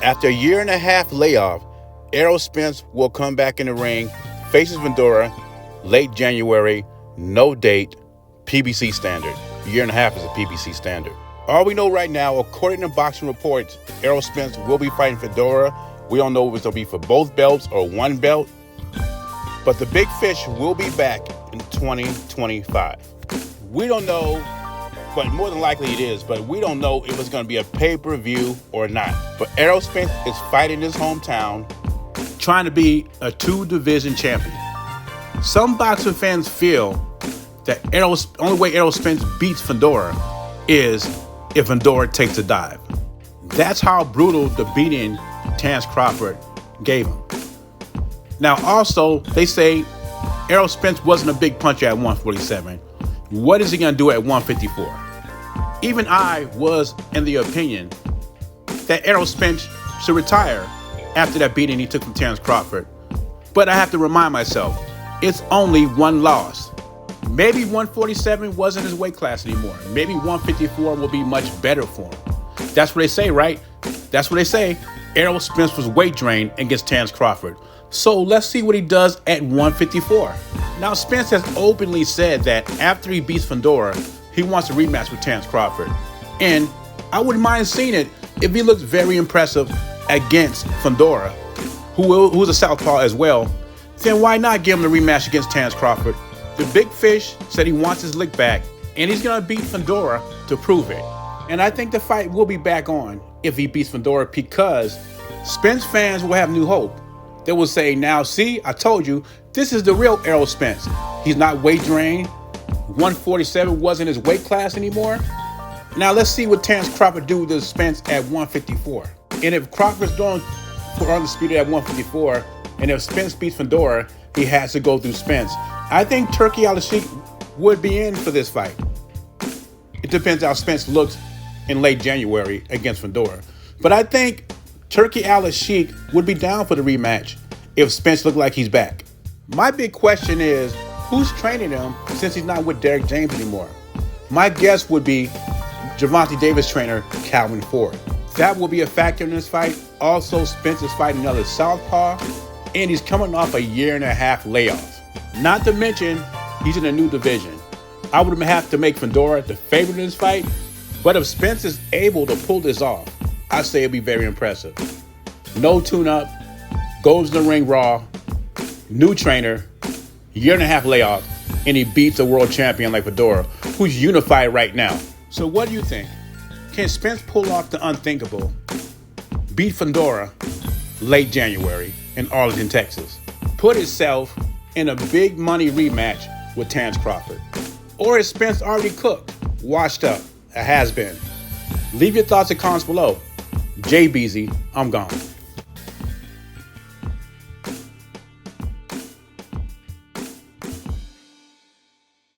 After a year and a half layoff, Errol Spence will come back in the ring, faces Fundora, late January, no date, PBC standard. A year and a half is a PBC standard. All we know right now, according to boxing reports, Errol Spence will be fighting Fundora. We don't know if it's going to be for both belts or one belt. But the big fish will be back in 2025. We don't know, but more than likely it is, but we don't know if it's going to be a pay-per-view or not. But Errol Spence is fighting his hometown, trying to be a two-division champion. Some boxing fans feel that only way Errol Spence beats Fundora is if Fundora takes a dive. That's how brutal the beating Terence Crawford gave him. Now, also, they say Errol Spence wasn't a big puncher at 147. What is he going to do at 154? Even I was in the opinion that Errol Spence should retire after that beating he took from Terence Crawford. But I have to remind myself, it's only one loss. Maybe 147 wasn't his weight class anymore. Maybe 154 will be much better for him. That's what they say, right? That's what they say. Errol Spence was weight drained against Terence Crawford. So let's see what he does at 154. Now, Spence has openly said that after he beats Fundora, he wants a rematch with Terence Crawford. And I wouldn't mind seeing it if he looks very impressive against Fundora, who's a southpaw as well. Then why not give him the rematch against Terence Crawford? The big fish said he wants his lick back, and he's going to beat Fundora to prove it. And I think the fight will be back on if he beats Fundora, because Spence fans will have new hope. They will say, now see, I told you, this is the real Errol Spence. He's not weight drained. 147 wasn't his weight class anymore. Now let's see what Terence Crawford do to Spence at 154. And if Crawford's going for undisputed at 154, and if Spence beats Fundora, he has to go through Spence. I think Turkey Al-Sheikh would be in for this fight. It depends how Spence looks in late January against Fundora. But I think Turkey Al-Sheikh would be down for the rematch if Spence looked like he's back. My big question is, who's training him since he's not with Derek James anymore? My guess would be Gervonta Davis trainer Calvin Ford. That will be a factor in this fight. Also, Spence is fighting another southpaw, and he's coming off a year and a half layoff. Not to mention, he's in a new division. I would have to make Fundora the favorite in this fight, but if Spence is able to pull this off, I say it'd be very impressive. No tune-up, goes to the ring raw, new trainer, year and a half layoff, and he beats a world champion like Fundora, who's unified right now. So what do you think? Can Spence pull off the unthinkable, beat Fundora late January in Arlington, Texas, put himself in a big money rematch with Terence Crawford? Or is Spence already cooked, washed up, a has-been? Leave your thoughts and comments below. JBZ, I'm gone.